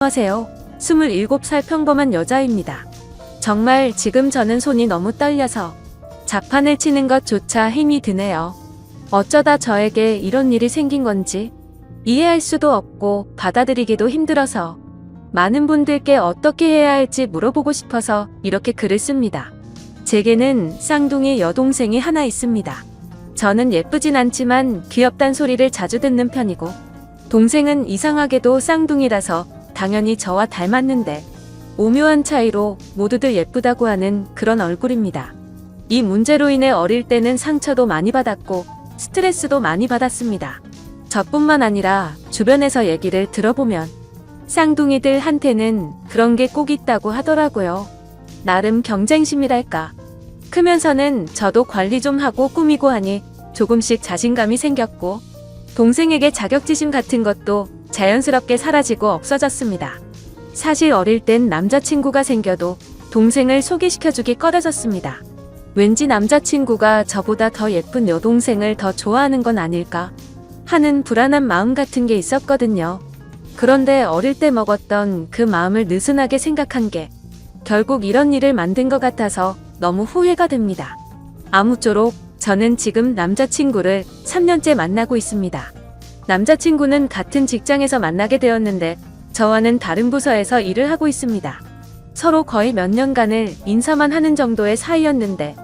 안녕하세요. 27살 평범한 여자입니다. 정말 지금 저는 손이 너무 떨려서 자판을 치는 것조차 힘이 드네요. 어쩌다 저에게 이런 일이 생긴 건지 이해할 수도 없고 받아들이기도 힘들어서 많은 분들께 어떻게 해야 할지 물어보고 싶어서 이렇게 글을 씁니다. 제게는 쌍둥이 여동생이 하나 있습니다. 저는 예쁘진 않지만 귀엽단 소리를 자주 듣는 편이고, 동생은 이상하게도 쌍둥이라서 당연히 저와 닮았는데 오묘한 차이로 모두들 예쁘다고 하는 그런 얼굴입니다. 이 문제로 인해 어릴 때는 상처도 많이 받았고 스트레스도 많이 받았습니다. 저뿐만 아니라 주변에서 얘기를 들어보면 쌍둥이들 한테는 그런 게 꼭 있다고 하더라고요. 나름 경쟁심이랄까. 크면서는 저도 관리 좀 하고 꾸미고 하니 조금씩 자신감이 생겼고, 동생에게 자격지심 같은 것도 자연스럽게 사라지고 없어졌습니다. 사실 어릴 땐 남자친구가 생겨도 동생을 소개시켜주기 꺼려졌습니다. 왠지 남자친구가 저보다 더 예쁜 여동생을 더 좋아하는 건 아닐까 하는 불안한 마음 같은 게 있었거든요. 그런데 어릴 때 먹었던 그 마음을 느슨하게 생각한 게 결국 이런 일을 만든 것 같아서 너무 후회가 됩니다. 아무쪼록 저는 지금 남자친구를 3년째 만나고 있습니다. 남자친구는 같은 직장에서 만나게 되었는데 저와는 다른 부서에서 일을 하고 있습니다. 서로 거의 몇 년간을 인사만 하는 정도의 사이였는데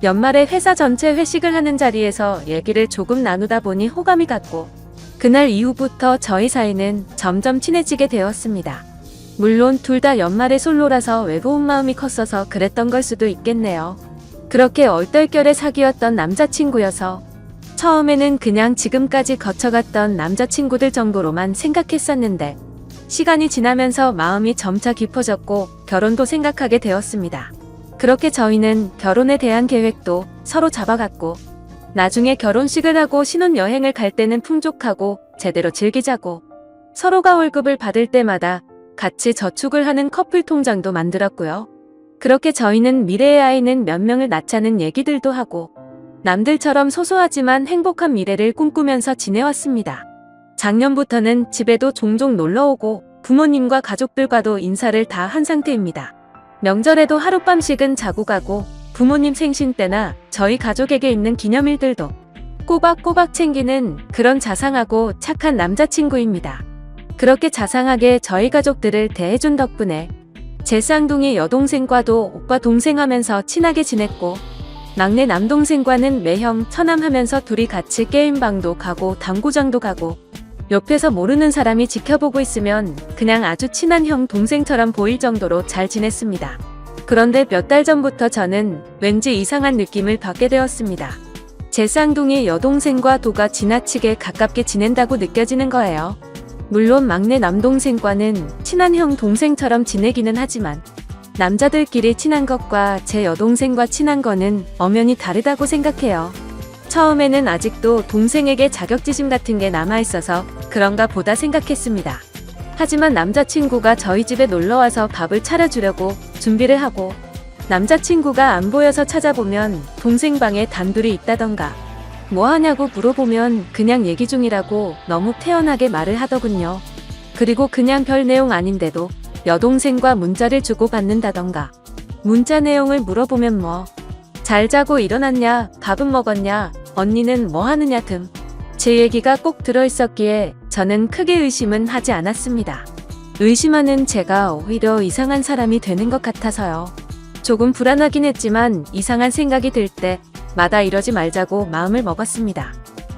연말에 회사 전체 회식을 하는 자리에서 얘기를 조금 나누다 보니 호감이 갔고, 그날 이후부터 저희 사이는 점점 친해지게 되었습니다. 물론 둘 다 연말에 솔로라서 외로운 마음이 컸어서 그랬던 걸 수도 있겠네요. 그렇게 얼떨결에 사귀었던 남자친구여서 처음에는 그냥 지금까지 거쳐갔던 남자친구들 정도로만 생각했었는데 시간이 지나면서 마음이 점차 깊어졌고 결혼도 생각하게 되었습니다. 그렇게 저희는 결혼에 대한 계획도 서로 잡아갔고, 나중에 결혼식을 하고 신혼여행을 갈 때는 풍족하고 제대로 즐기자고, 서로가 월급을 받을 때마다 같이 저축을 하는 커플 통장도 만들었고요. 그렇게 저희는 미래의 아이는 몇 명을 낳자는 얘기들도 하고 남들처럼 소소하지만 행복한 미래를 꿈꾸면서 지내왔습니다. 작년부터는 집에도 종종 놀러오고 부모님과 가족들과도 인사를 다 한 상태입니다. 명절에도 하룻밤씩은 자고 가고 부모님 생신 때나 저희 가족에게 있는 기념일들도 꼬박꼬박 챙기는 그런 자상하고 착한 남자친구입니다. 그렇게 자상하게 저희 가족들을 대해준 덕분에 제 쌍둥이 여동생과도 오빠 동생 하면서 친하게 지냈고, 막내 남동생과는 매형 처남 하면서 둘이 같이 게임방도 가고 당구장도 가고, 옆에서 모르는 사람이 지켜보고 있으면 그냥 아주 친한 형 동생처럼 보일 정도로 잘 지냈습니다. 그런데 몇 달 전부터 저는 왠지 이상한 느낌을 받게 되었습니다. 제 쌍둥이 여동생과 도가 지나치게 가깝게 지낸다고 느껴지는 거예요. 물론 막내 남동생과는 친한 형 동생처럼 지내기는 하지만 남자들끼리 친한 것과 제 여동생과 친한 거는 엄연히 다르다고 생각해요. 처음에는 아직도 동생에게 자격지심 같은 게 남아있어서 그런가 보다 생각했습니다. 하지만 남자친구가 저희 집에 놀러와서 밥을 차려주려고 준비를 하고, 남자친구가 안 보여서 찾아보면 동생 방에 단둘이 있다던가, 뭐 하냐고 물어보면 그냥 얘기 중이라고 너무 태연하게 말을 하더군요. 그리고 그냥 별 내용 아닌데도 여동생과 문자를 주고받는다던가, 문자 내용을 물어보면 뭐 잘 자고 일어났냐, 밥은 먹었냐, 언니는 뭐 하느냐 등 제 얘기가 꼭 들어있었기에 저는 크게 의심은 하지 않았습니다. 의심하는 제가 오히려 이상한 사람이 되는 것 같아서요. 조금 불안하긴 했지만 이상한 생각이 들 때마다 이러지 말자고 마음을 먹었습니다.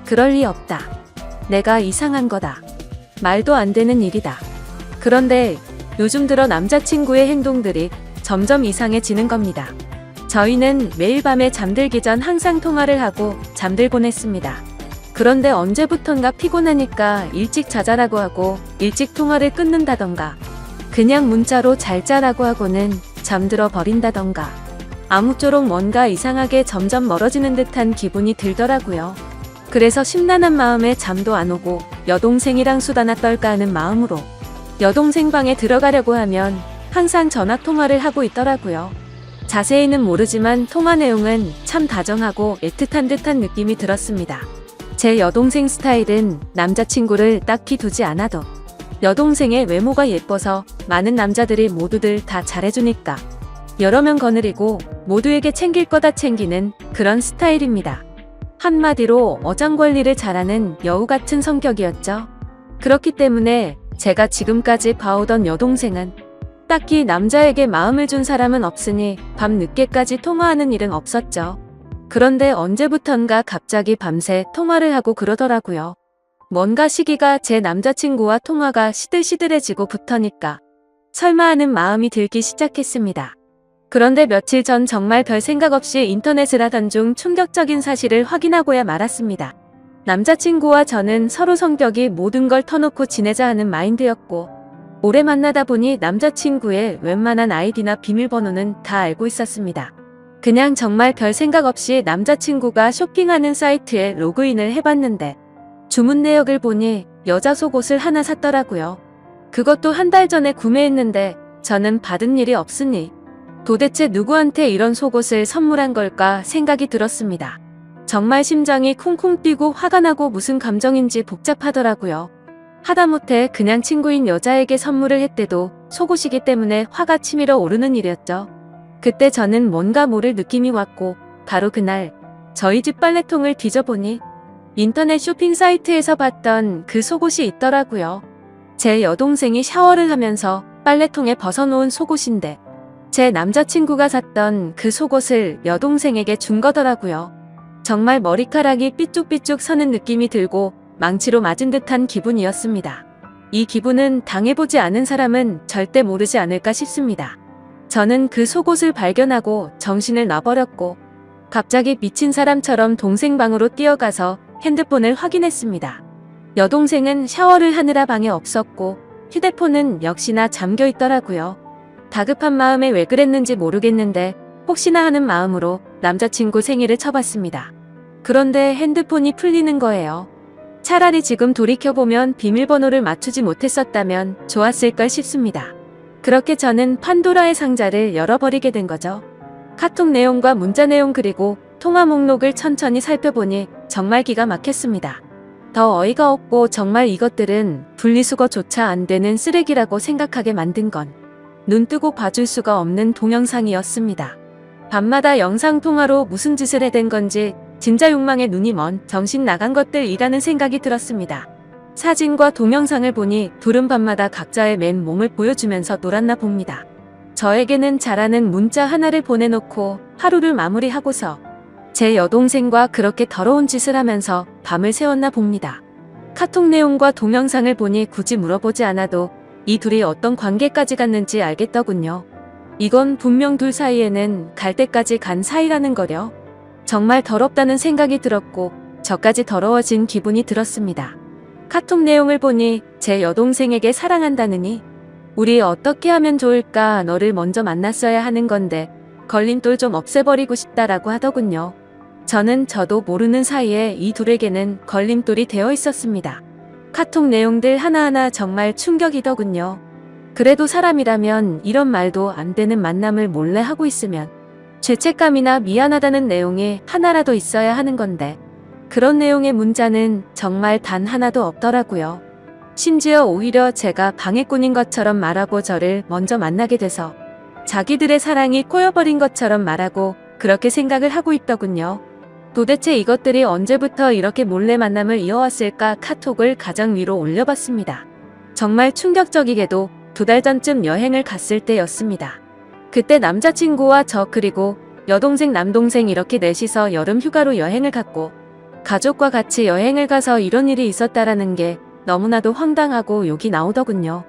그럴 리 없다. 내가 이상한 거다. 말도 안 되는 일이다. 그런데 요즘 들어 남자친구의 행동들이 점점 이상해지는 겁니다. 저희는 매일 밤에 잠들기 전 항상 통화를 하고 잠들곤 했습니다. 그런데 언제부턴가 피곤하니까 일찍 자자라고 하고 일찍 통화를 끊는다던가, 그냥 문자로 잘 자라고 하고는 잠들어 버린다던가, 아무쪼록 뭔가 이상하게 점점 멀어지는 듯한 기분이 들더라고요. 그래서 심란한 마음에 잠도 안 오고 여동생이랑 수다나 떨까 하는 마음으로 여동생 방에 들어가려고 하면 항상 전화통화를 하고 있더라고요. 자세히는 모르지만 통화 내용은 참 다정하고 애틋한 듯한 느낌이 들었습니다. 제 여동생 스타일은 남자친구를 딱히 두지 않아도 여동생의 외모가 예뻐서 많은 남자들이 모두들 다 잘해주니까 여러 명 거느리고 모두에게 챙길 거다 챙기는 그런 스타일입니다. 한마디로 어장관리를 잘하는 여우 같은 성격이었죠. 그렇기 때문에 제가 지금까지 봐오던 여동생은 딱히 남자에게 마음을 준 사람은 없으니 밤 늦게까지 통화하는 일은 없었죠. 그런데 언제부턴가 갑자기 밤새 통화를 하고 그러더라고요. 뭔가 시기가 제 남자친구와 통화가 시들시들해지고 부터니까 설마 하는 마음이 들기 시작했습니다. 그런데 며칠 전 정말 별 생각 없이 인터넷을 하던 중 충격적인 사실을 확인하고야 말았습니다. 남자친구와 저는 서로 성격이 모든 걸 터놓고 지내자 하는 마인드였고 오래 만나다 보니 남자친구의 웬만한 아이디나 비밀번호는 다 알고 있었습니다. 그냥 정말 별 생각 없이 남자친구가 쇼핑하는 사이트에 로그인을 해봤는데 주문 내역을 보니 여자 속옷을 하나 샀더라고요. 그것도 한 달 전에 구매했는데 저는 받은 일이 없으니 도대체 누구한테 이런 속옷을 선물한 걸까 생각이 들었습니다. 정말 심장이 쿵쿵 뛰고 화가 나고 무슨 감정인지 복잡하더라고요. 하다못해 그냥 친구인 여자에게 선물을 했대도 속옷이기 때문에 화가 치밀어 오르는 일이었죠. 그때 저는 뭔가 모를 느낌이 왔고 바로 그날 저희 집 빨래통을 뒤져보니 인터넷 쇼핑 사이트에서 봤던 그 속옷이 있더라고요. 제 여동생이 샤워를 하면서 빨래통에 벗어놓은 속옷인데 제 남자친구가 샀던 그 속옷을 여동생에게 준 거더라고요. 정말 머리카락이 삐쭉삐쭉 서는 느낌이 들고 망치로 맞은 듯한 기분이었습니다. 이 기분은 당해보지 않은 사람은 절대 모르지 않을까 싶습니다. 저는 그 속옷을 발견하고 정신을 놔버렸고 갑자기 미친 사람처럼 동생 방으로 뛰어가서 핸드폰을 확인했습니다. 여동생은 샤워를 하느라 방에 없었고 휴대폰은 역시나 잠겨 있더라고요. 다급한 마음에 왜 그랬는지 모르겠는데 혹시나 하는 마음으로 남자친구 생일을 쳐봤습니다. 그런데 핸드폰이 풀리는 거예요. 차라리 지금 돌이켜보면 비밀번호를 맞추지 못했었다면 좋았을걸 싶습니다. 그렇게 저는 판도라의 상자를 열어버리게 된 거죠. 카톡 내용과 문자 내용 그리고 통화 목록을 천천히 살펴보니 정말 기가 막혔습니다. 더 어이가 없고 정말 이것들은 분리수거조차 안 되는 쓰레기라고 생각하게 만든 건 눈 뜨고 봐줄 수가 없는 동영상이었습니다. 밤마다 영상통화로 무슨 짓을 해댄 건지 진짜 욕망에 눈이 먼 정신 나간 것들이라는 생각이 들었습니다. 사진과 동영상을 보니 둘은 밤마다 각자의 맨몸을 보여주면서 놀았나 봅니다. 저에게는 잘하는 문자 하나를 보내놓고 하루를 마무리하고서 제 여동생과 그렇게 더러운 짓을 하면서 밤을 새웠나 봅니다. 카톡 내용과 동영상을 보니 굳이 물어보지 않아도 이 둘이 어떤 관계까지 갔는지 알겠더군요. 이건 분명 둘 사이에는 갈 때까지 간 사이라는 거려. 정말 더럽다는 생각이 들었고 저까지 더러워진 기분이 들었습니다. 카톡 내용을 보니 제 여동생에게 사랑한다느니 우리 어떻게 하면 좋을까 너를 먼저 만났어야 하는 건데 걸림돌 좀 없애버리고 싶다라고 하더군요. 저도 모르는 사이에 이 둘에게는 걸림돌이 되어 있었습니다. 카톡 내용들 하나하나 정말 충격이더군요. 그래도 사람이라면 이런 말도 안 되는 만남을 몰래 하고 있으면 죄책감이나 미안하다는 내용이 하나라도 있어야 하는 건데 그런 내용의 문자는 정말 단 하나도 없더라고요. 심지어 오히려 제가 방해꾼인 것처럼 말하고 저를 먼저 만나게 돼서 자기들의 사랑이 꼬여버린 것처럼 말하고 그렇게 생각을 하고 있더군요. 도대체 이것들이 언제부터 이렇게 몰래 만남을 이어왔을까 카톡을 가정 위로 올려봤습니다. 정말 충격적이게도 2달 전쯤 여행을 갔을 때였습니다. 그때 남자친구와 저 그리고 여동생 남동생 이렇게 넷이서 여름 휴가로 여행을 갔고 가족과 같이 여행을 가서 이런 일이 있었다라는 게 너무나도 황당하고 욕이 나오더군요.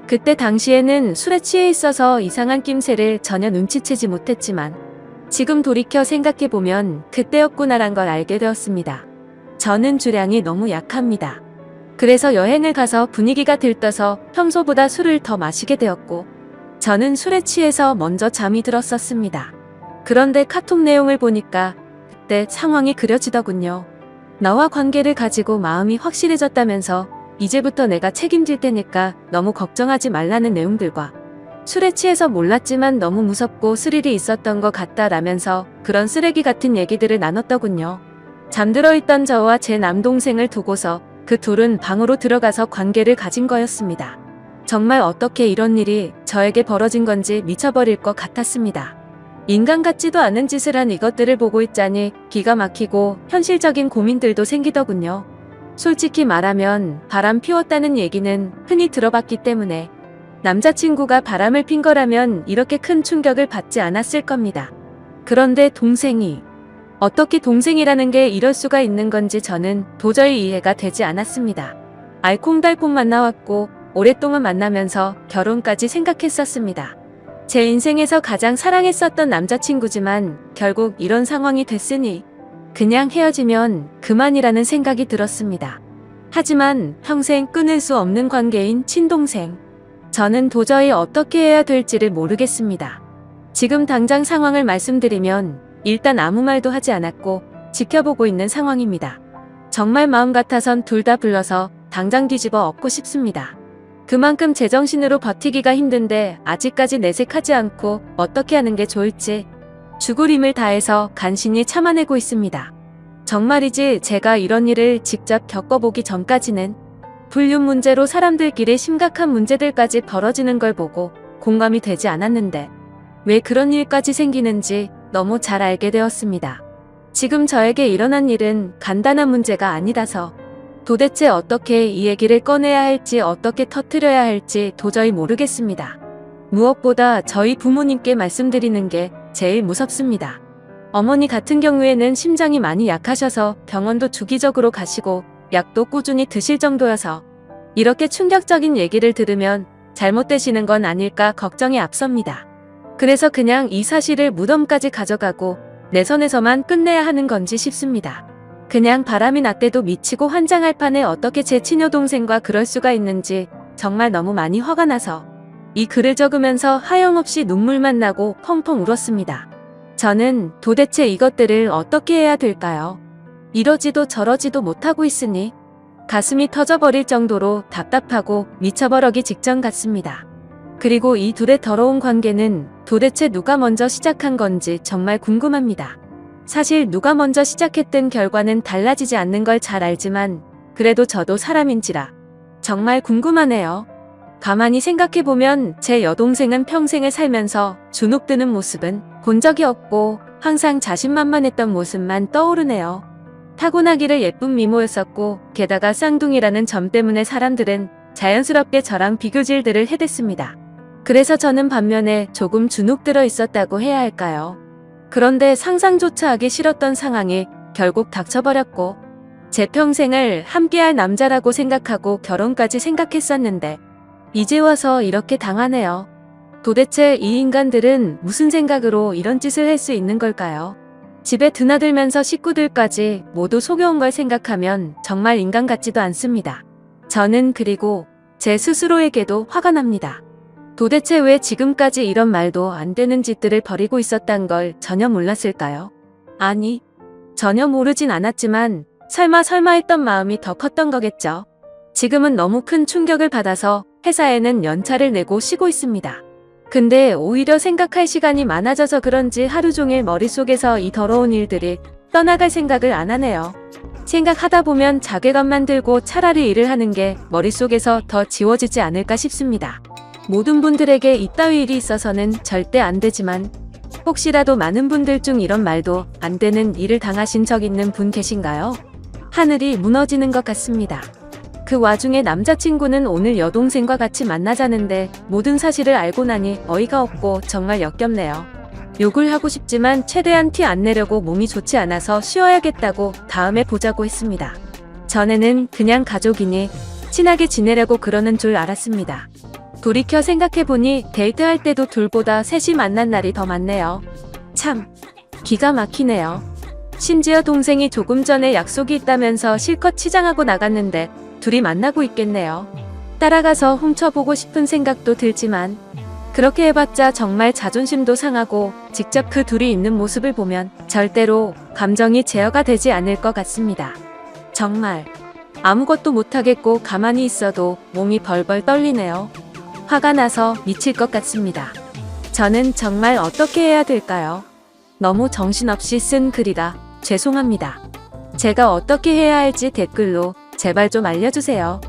그때 당시에는 술에 취해 있어서 이상한 낌새를 전혀 눈치채지 못했지만 지금 돌이켜 생각해보면 그때였구나란 걸 알게 되었습니다. 저는 주량이 너무 약합니다. 그래서 여행을 가서 분위기가 들떠서 평소보다 술을 더 마시게 되었고 저는 술에 취해서 먼저 잠이 들었었습니다. 그런데 카톡 내용을 보니까 그때 상황이 그려지더군요. 나와 관계를 가지고 마음이 확실해졌다면서 이제부터 내가 책임질 테니까 너무 걱정하지 말라는 내용들과 술에 취해서 몰랐지만 너무 무섭고 스릴이 있었던 것 같다라면서 그런 쓰레기 같은 얘기들을 나눴더군요. 잠들어 있던 저와 제 남동생을 두고서 그 둘은 방으로 들어가서 관계를 가진 거였습니다. 정말 어떻게 이런 일이 저에게 벌어진 건지 미쳐버릴 것 같았습니다. 인간 같지도 않은 짓을 한 이것들을 보고 있자니 기가 막히고 현실적인 고민들도 생기더군요. 솔직히 말하면 바람 피웠다는 얘기는 흔히 들어봤기 때문에 남자친구가 바람을 핀 거라면 이렇게 큰 충격을 받지 않았을 겁니다. 그런데 동생이 어떻게 동생이라는 게 이럴 수가 있는 건지 저는 도저히 이해가 되지 않았습니다. 알콩달콩 만나왔고 오랫동안 만나면서 결혼까지 생각했었습니다. 제 인생에서 가장 사랑했었던 남자친구지만 결국 이런 상황이 됐으니 그냥 헤어지면 그만이라는 생각이 들었습니다. 하지만 평생 끊을 수 없는 관계인 친동생. 저는 도저히 어떻게 해야 될지를 모르겠습니다. 지금 당장 상황을 말씀드리면 일단 아무 말도 하지 않았고 지켜보고 있는 상황입니다. 정말 마음 같아선 둘 다 불러서 당장 뒤집어 엎고 싶습니다. 그만큼 제정신으로 버티기가 힘든데 아직까지 내색하지 않고 어떻게 하는 게 좋을지 죽을 힘을 다해서 간신히 참아내고 있습니다. 정말이지 제가 이런 일을 직접 겪어보기 전까지는 불륜 문제로 사람들끼리 심각한 문제들까지 벌어지는 걸 보고 공감이 되지 않았는데 왜 그런 일까지 생기는지 너무 잘 알게 되었습니다. 지금 저에게 일어난 일은 간단한 문제가 아니라서 도대체 어떻게 이 얘기를 꺼내야 할지 어떻게 터뜨려야 할지 도저히 모르겠습니다. 무엇보다 저희 부모님께 말씀드리는 게 제일 무섭습니다. 어머니 같은 경우에는 심장이 많이 약하셔서 병원도 주기적으로 가시고 약도 꾸준히 드실 정도여서 이렇게 충격적인 얘기를 들으면 잘못되시는 건 아닐까 걱정이 앞섭니다. 그래서 그냥 이 사실을 무덤까지 가져가고 내 선에서만 끝내야 하는 건지 싶습니다. 그냥 바람이 났대도 미치고 환장할 판에 어떻게 제 친여동생과 그럴 수가 있는지 정말 너무 많이 화가 나서 이 글을 적으면서 하염없이 눈물만 나고 펑펑 울었습니다. 저는 도대체 이것들을 어떻게 해야 될까요? 이러지도 저러지도 못하고 있으니 가슴이 터져버릴 정도로 답답하고 미쳐버리기 직전 같습니다. 그리고 이 둘의 더러운 관계는 도대체 누가 먼저 시작한 건지 정말 궁금합니다. 사실 누가 먼저 시작했든 결과는 달라지지 않는 걸 잘 알지만 그래도 저도 사람인지라 정말 궁금하네요. 가만히 생각해보면 제 여동생은 평생을 살면서 주눅드는 모습은 본 적이 없고 항상 자신만만했던 모습만 떠오르네요. 타고나기를 예쁜 미모였었고 게다가 쌍둥이라는 점 때문에 사람들은 자연스럽게 저랑 비교질들을 해댔습니다. 그래서 저는 반면에 조금 주눅들어 있었다고 해야 할까요? 그런데 상상조차 하기 싫었던 상황이 결국 닥쳐버렸고 제 평생을 함께할 남자라고 생각하고 결혼까지 생각했었는데 이제 와서 이렇게 당하네요. 도대체 이 인간들은 무슨 생각으로 이런 짓을 할 수 있는 걸까요? 집에 드나들면서 식구들까지 모두 속여온 걸 생각하면 정말 인간 같지도 않습니다. 저는 그리고 제 스스로에게도 화가 납니다. 도대체 왜 지금까지 이런 말도 안 되는 짓들을 벌이고 있었단 걸 전혀 몰랐을까요? 아니, 전혀 모르진 않았지만 설마 했던 마음이 더 컸던 거겠죠. 지금은 너무 큰 충격을 받아서 회사에는 연차를 내고 쉬고 있습니다. 근데 오히려 생각할 시간이 많아져서 그런지 하루 종일 머릿속에서 이 더러운 일들이 떠나갈 생각을 안 하네요. 생각하다 보면 자괴감만 들고 차라리 일을 하는 게 머릿속에서 더 지워지지 않을까 싶습니다. 모든 분들에게 이따위 일이 있어서는 절대 안 되지만 혹시라도 많은 분들 중 이런 말도 안 되는 일을 당하신 적 있는 분 계신가요? 하늘이 무너지는 것 같습니다. 그 와중에 남자친구는 오늘 여동생과 같이 만나자는데 모든 사실을 알고 나니 어이가 없고 정말 역겹네요. 욕을 하고 싶지만 최대한 티 안 내려고 몸이 좋지 않아서 쉬어야겠다고 다음에 보자고 했습니다. 전에는 그냥 가족이니 친하게 지내려고 그러는 줄 알았습니다. 돌이켜 생각해보니 데이트할 때도 둘보다 셋이 만난 날이 더 많네요. 참 기가 막히네요. 심지어 동생이 조금 전에 약속이 있다면서 실컷 치장하고 나갔는데 둘이 만나고 있겠네요. 따라가서 훔쳐보고 싶은 생각도 들지만 그렇게 해봤자 정말 자존심도 상하고 직접 그 둘이 있는 모습을 보면 절대로 감정이 제어가 되지 않을 것 같습니다. 정말 아무것도 못하겠고 가만히 있어도 몸이 벌벌 떨리네요. 화가 나서 미칠 것 같습니다. 저는 정말 어떻게 해야 될까요? 너무 정신없이 쓴 글이라 죄송합니다. 제가 어떻게 해야 할지 댓글로 제발 좀 알려주세요.